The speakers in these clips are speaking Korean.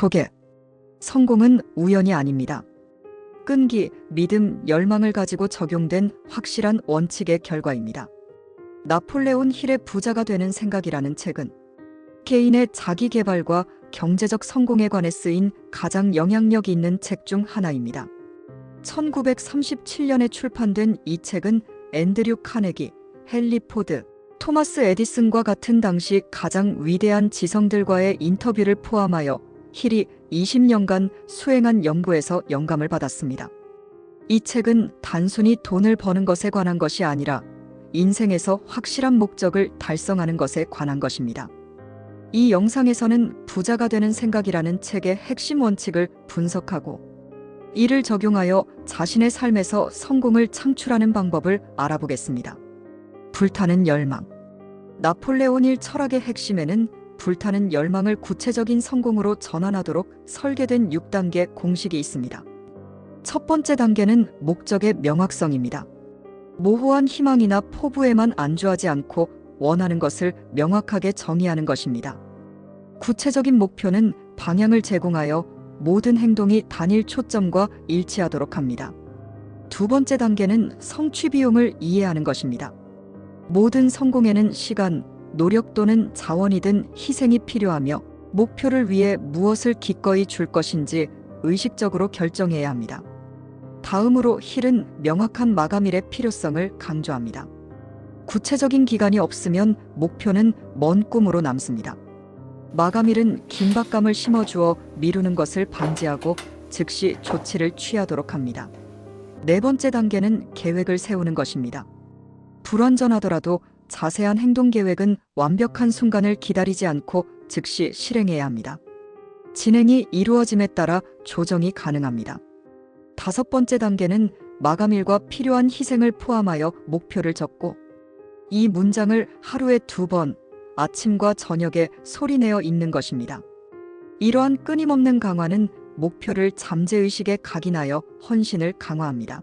초계. 성공은 우연이 아닙니다. 끈기, 믿음, 열망을 가지고 적용된 확실한 원칙의 결과입니다. 나폴레온 힐의 부자가 되는 생각이라는 책은 개인의 자기 개발과 경제적 성공에 관해 쓰인 가장 영향력 있는 책 중 하나입니다. 1937년에 출판된 이 책은 앤드류 카네기, 헨리 포드, 토마스 에디슨과 같은 당시 가장 위대한 지성들과의 인터뷰를 포함하여 힐이 20년간 수행한 연구에서 영감을 받았습니다. 이 책은 단순히 돈을 버는 것에 관한 것이 아니라 인생에서 확실한 목적을 달성하는 것에 관한 것입니다. 이 영상에서는 부자가 되는 생각이라는 책의 핵심 원칙을 분석하고 이를 적용하여 자신의 삶에서 성공을 창출하는 방법을 알아보겠습니다. 불타는 열망. 나폴레온 힐 철학의 핵심에는 불타는 열망을 구체적인 성공으로 전환하도록 설계된 6단계 공식이 있습니다. 첫 번째 단계는 목적의 명확성입니다. 모호한 희망이나 포부에만 안주하지 않고 원하는 것을 명확하게 정의하는 것입니다. 구체적인 목표는 방향을 제공하여 모든 행동이 단일 초점과 일치하도록 합니다. 두 번째 단계는 성취 비용을 이해하는 것입니다. 모든 성공에는 시간, 노력 또는 자원이든 희생이 필요하며 목표를 위해 무엇을 기꺼이 줄 것인지 의식적으로 결정해야 합니다. 다음으로 힐은 명확한 마감일의 필요성을 강조합니다. 구체적인 기간이 없으면 목표는 먼 꿈으로 남습니다. 마감일은 긴박감을 심어주어 미루는 것을 방지하고 즉시 조치를 취하도록 합니다. 네 번째 단계는 계획을 세우는 것입니다. 불완전하더라도 자세한 행동 계획은 완벽한 순간을 기다리지 않고 즉시 실행해야 합니다. 진행이 이루어짐에 따라 조정이 가능합니다. 다섯 번째 단계는 마감일과 필요한 희생을 포함하여 목표를 적고 이 문장을 하루에 2번 아침과 저녁에 소리내어 읽는 것입니다. 이러한 끊임없는 강화는 목표를 잠재의식에 각인하여 헌신을 강화합니다.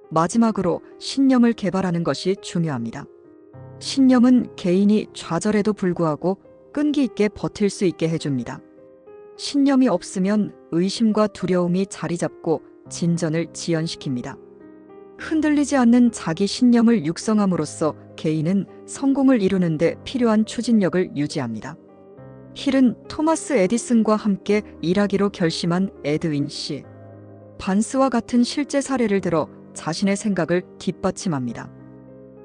마지막으로 신념을 개발하는 것이 중요합니다. 신념은 개인이 좌절에도 불구하고 끈기 있게 버틸 수 있게 해줍니다. 신념이 없으면 의심과 두려움이 자리 잡고 진전을 지연시킵니다. 흔들리지 않는 자기 신념을 육성함으로써 개인은 성공을 이루는 데 필요한 추진력을 유지합니다. 힐은 토마스 에디슨과 함께 일하기로 결심한 에드윈 씨. 반스와 같은 실제 사례를 들어 자신의 생각을 뒷받침합니다.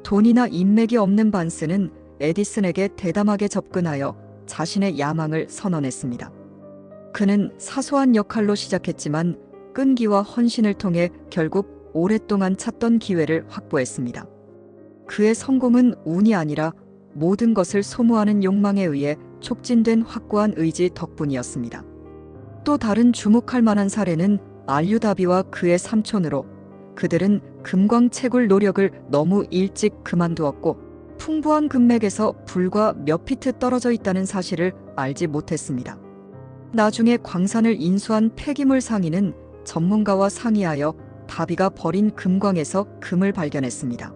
돈이나 인맥이 없는 반스는 에디슨에게 대담하게 접근하여 자신의 야망을 선언했습니다. 그는 사소한 역할로 시작했지만 끈기와 헌신을 통해 결국 오랫동안 찾던 기회를 확보했습니다. 그의 성공은 운이 아니라 모든 것을 소모하는 욕망에 의해 촉진된 확고한 의지 덕분이었습니다. 또 다른 주목할 만한 사례는 알류다비와 그의 삼촌으로 그들은 금광채굴 노력을 너무 일찍 그만두었고 풍부한 금맥에서 불과 몇 피트 떨어져 있다는 사실을 알지 못했습니다. 나중에 광산을 인수한 폐기물 상인은 전문가와 상의하여 다비가 버린 금광에서 금을 발견했습니다.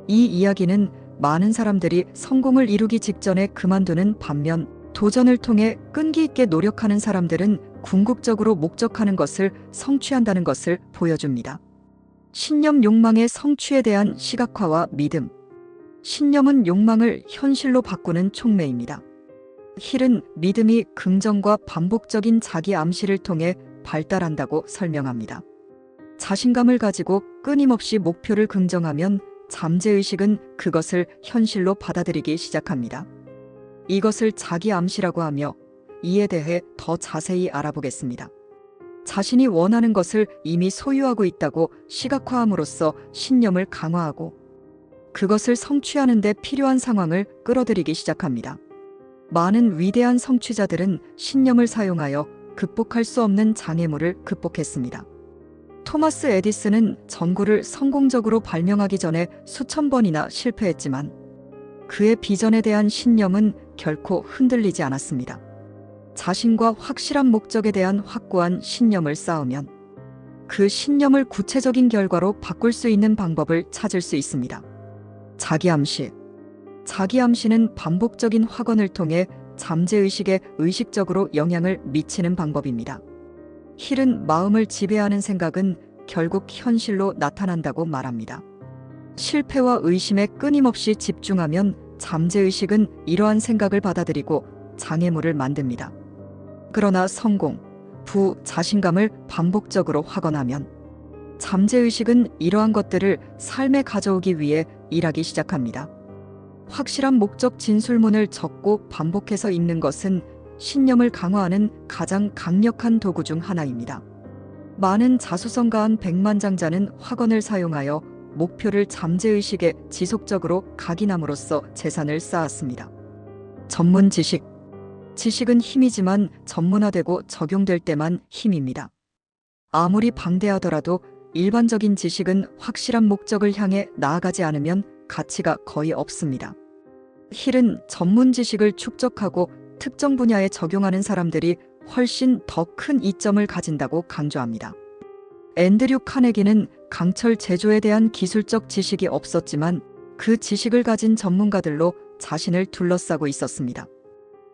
이 이야기는 많은 사람들이 성공을 이루기 직전에 그만두는 반면 도전을 통해 끈기 있게 노력하는 사람들은 궁극적으로 목적하는 것을 성취한다는 것을 보여줍니다. 신념 욕망의 성취에 대한 시각화와 믿음. 신념은 욕망을 현실로 바꾸는 촉매입니다. 힐은 믿음이 긍정과 반복적인 자기 암시를 통해 발달한다고 설명합니다. 자신감을 가지고 끊임없이 목표를 긍정하면 잠재의식은 그것을 현실로 받아들이기 시작합니다. 이것을 자기 암시라고 하며 이에 대해 더 자세히 알아보겠습니다. 자신이 원하는 것을 이미 소유하고 있다고 시각화함으로써 신념을 강화하고 그것을 성취하는 데 필요한 상황을 끌어들이기 시작합니다. 많은 위대한 성취자들은 신념을 사용하여 극복할 수 없는 장애물을 극복했습니다. 토마스 에디슨은 전구를 성공적으로 발명하기 전에 수천 번이나 실패했지만 그의 비전에 대한 신념은 결코 흔들리지 않았습니다. 자신과 확실한 목적에 대한 확고한 신념을 쌓으면 그 신념을 구체적인 결과로 바꿀 수 있는 방법을 찾을 수 있습니다. 자기암시. 자기암시는 반복적인 확언을 통해 잠재의식에 의식적으로 영향을 미치는 방법입니다. 힐은 마음을 지배하는 생각은 결국 현실로 나타난다고 말합니다. 실패와 의심에 끊임없이 집중하면 잠재의식은 이러한 생각을 받아들이고 장애물을 만듭니다. 그러나 성공, 자신감을 반복적으로 확언하면 잠재의식은 이러한 것들을 삶에 가져오기 위해 일하기 시작합니다. 확실한 목적 진술문을 적고 반복해서 읽는 것은 신념을 강화하는 가장 강력한 도구 중 하나입니다. 많은 자수성가한 백만장자는 확언을 사용하여 목표를 잠재의식에 지속적으로 각인함으로써 재산을 쌓았습니다. 전문 지식. 지식은 힘이지만 전문화되고 적용될 때만 힘입니다. 아무리 방대하더라도 일반적인 지식은 확실한 목적을 향해 나아가지 않으면 가치가 거의 없습니다. 힐은 전문 지식을 축적하고 특정 분야에 적용하는 사람들이 훨씬 더 큰 이점을 가진다고 강조합니다. 앤드류 카네기는 강철 제조에 대한 기술적 지식이 없었지만 그 지식을 가진 전문가들로 자신을 둘러싸고 있었습니다.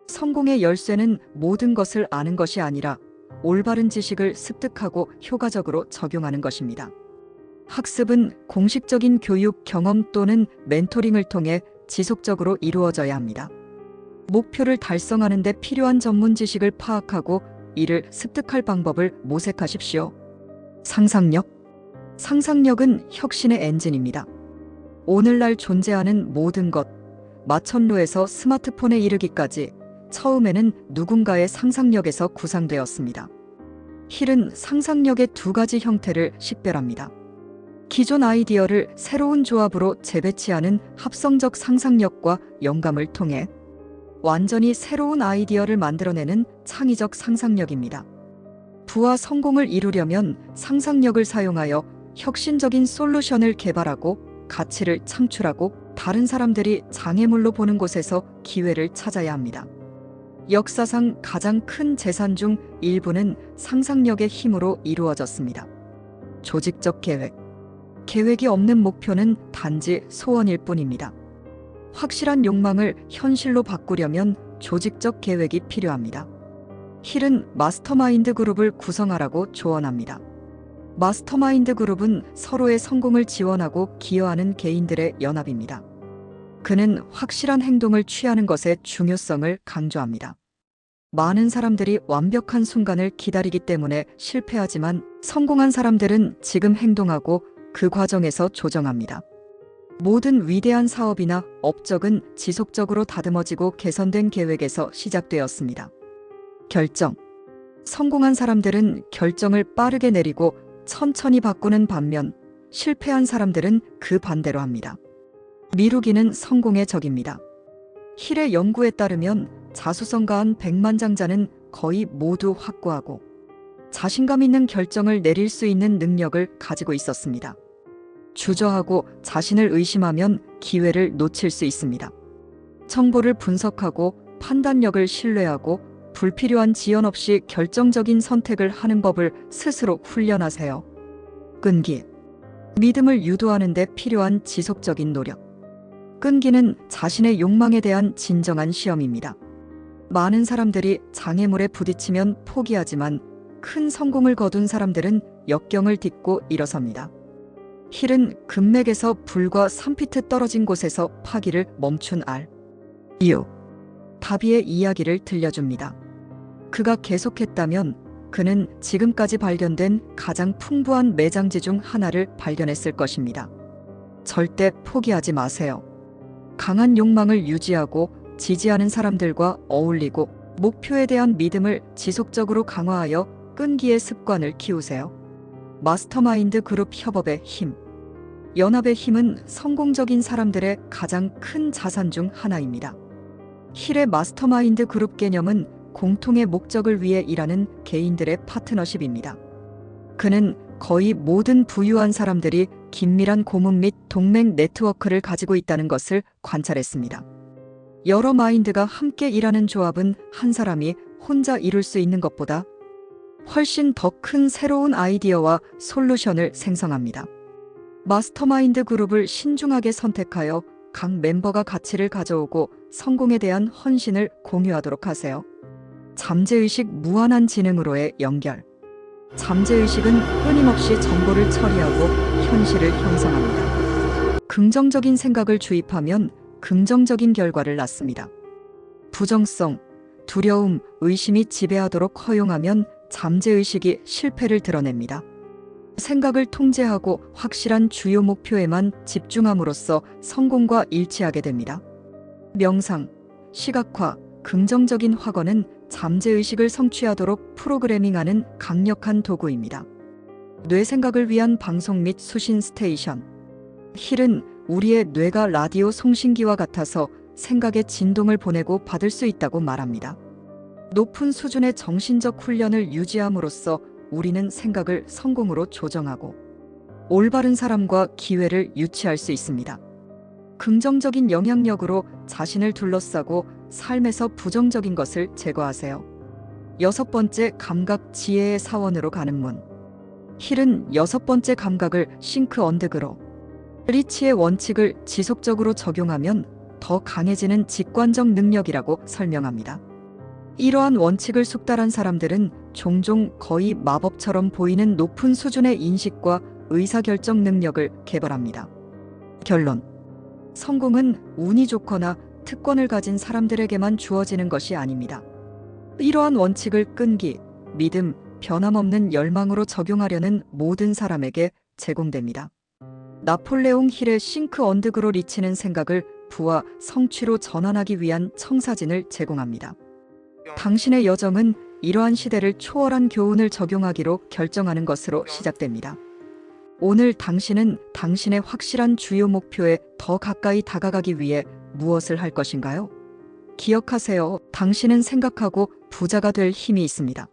성공의 열쇠는 모든 것을 아는 것이 아니라 올바른 지식을 습득하고 효과적으로 적용하는 것입니다. 학습은 공식적인 교육, 경험 또는 멘토링을 통해 지속적으로 이루어져야 합니다. 목표를 달성하는 데 필요한 전문 지식을 파악하고 이를 습득할 방법을 모색하십시오. 상상력. 상상력은 혁신의 엔진입니다. 오늘날 존재하는 모든 것, 마천루에서 스마트폰에 이르기까지 처음에는 누군가의 상상력에서 구상되었습니다. 힐은 상상력의 두 가지 형태를 식별합니다. 기존 아이디어를 새로운 조합으로 재배치하는 합성적 상상력과 영감을 통해 완전히 새로운 아이디어를 만들어내는 창의적 상상력입니다. 부와 성공을 이루려면 상상력을 사용하여 혁신적인 솔루션을 개발하고 가치를 창출하고 다른 사람들이 장애물로 보는 곳에서 기회를 찾아야 합니다. 역사상 가장 큰 재산 중 일부는 상상력의 힘으로 이루어졌습니다. 조직적 계획. 계획이 없는 목표는 단지 소원일 뿐입니다. 확실한 욕망을 현실로 바꾸려면 조직적 계획이 필요합니다. 힐은 마스터마인드 그룹을 구성하라고 조언합니다. 마스터마인드 그룹은 서로의 성공을 지원하고 기여하는 개인들의 연합입니다. 그는 확실한 행동을 취하는 것의 중요성을 강조합니다. 많은 사람들이 완벽한 순간을 기다리기 때문에 실패하지만 성공한 사람들은 지금 행동하고 그 과정에서 조정합니다. 모든 위대한 사업이나 업적은 지속적으로 다듬어지고 개선된 계획에서 시작되었습니다. 결정. 성공한 사람들은 결정을 빠르게 내리고 천천히 바꾸는 반면 실패한 사람들은 그 반대로 합니다. 미루기는 성공의 적입니다. 힐의 연구에 따르면 자수성가한 백만장자는 거의 모두 확고하고 자신감 있는 결정을 내릴 수 있는 능력을 가지고 있었습니다. 주저하고 자신을 의심하면 기회를 놓칠 수 있습니다. 정보를 분석하고 판단력을 신뢰하고 불필요한 지연 없이 결정적인 선택을 하는 법을 스스로 훈련하세요. 끈기. 믿음을 유도하는 데 필요한 지속적인 노력. 끈기는 자신의 욕망에 대한 진정한 시험입니다. 많은 사람들이 장애물에 부딪히면 포기하지만 큰 성공을 거둔 사람들은 역경을 딛고 일어섭니다. 힐은 금맥에서 불과 3피트 떨어진 곳에서 파기를 멈춘 이유. 다비의 이야기를 들려줍니다. 그가 계속했다면 그는 지금까지 발견된 가장 풍부한 매장지 중 하나를 발견했을 것입니다. 절대 포기하지 마세요. 강한 욕망을 유지하고 지지하는 사람들과 어울리고 목표에 대한 믿음을 지속적으로 강화하여 끈기의 습관을 키우세요. 마스터마인드 그룹 협업의 힘. 연합의 힘은 성공적인 사람들의 가장 큰 자산 중 하나입니다. 힐의 마스터마인드 그룹 개념은 공통의 목적을 위해 일하는 개인들의 파트너십입니다. 그는 거의 모든 부유한 사람들이 긴밀한 고문 및 동맹 네트워크를 가지고 있다는 것을 관찰했습니다. 여러 마인드가 함께 일하는 조합은 한 사람이 혼자 이룰 수 있는 것보다 훨씬 더 큰 새로운 아이디어와 솔루션을 생성합니다. 마스터마인드 그룹을 신중하게 선택하여 각 멤버가 가치를 가져오고 성공에 대한 헌신을 공유하도록 하세요. 잠재의식 무한한 지능으로의 연결. 잠재의식은 끊임없이 정보를 처리하고 현실을 형성합니다. 긍정적인 생각을 주입하면 긍정적인 결과를 낳습니다. 부정성, 두려움, 의심이 지배하도록 허용하면 잠재의식이 실패를 드러냅니다. 생각을 통제하고 확실한 주요 목표에만 집중함으로써 성공과 일치하게 됩니다. 명상, 시각화, 긍정적인 확언은 잠재의식을 성취하도록 프로그래밍하는 강력한 도구입니다. 뇌 생각을 위한 방송 및 수신 스테이션. 힐은 우리의 뇌가 라디오 송신기와 같아서 생각의 진동을 보내고 받을 수 있다고 말합니다. 높은 수준의 정신적 훈련을 유지함으로써 우리는 생각을 성공으로 조정하고 올바른 사람과 기회를 유치할 수 있습니다. 긍정적인 영향력으로 자신을 둘러싸고 삶에서 부정적인 것을 제거하세요. 6번째 감각 지혜의 사원으로 가는 문. 힐은 6번째 감각을 싱크 언드그로 리치의 원칙을 지속적으로 적용하면 더 강해지는 직관적 능력이라고 설명합니다. 이러한 원칙을 숙달한 사람들은 종종 거의 마법처럼 보이는 높은 수준의 인식과 의사결정 능력을 개발합니다. 결론. 성공은 운이 좋거나 특권을 가진 사람들에게만 주어지는 것이 아닙니다. 이러한 원칙을 끈기, 믿음, 변함없는 열망으로 적용하려는 모든 사람에게 제공됩니다. 나폴레옹 힐의 싱크 언드그로 리치는 생각을 부와 성취로 전환하기 위한 청사진을 제공합니다. 당신의 여정은 이러한 시대를 초월한 교훈을 적용하기로 결정하는 것으로 시작됩니다. 오늘 당신은 당신의 확실한 주요 목표에 더 가까이 다가가기 위해 무엇을 할 것인가요? 기억하세요. 당신은 생각하고 부자가 될 힘이 있습니다.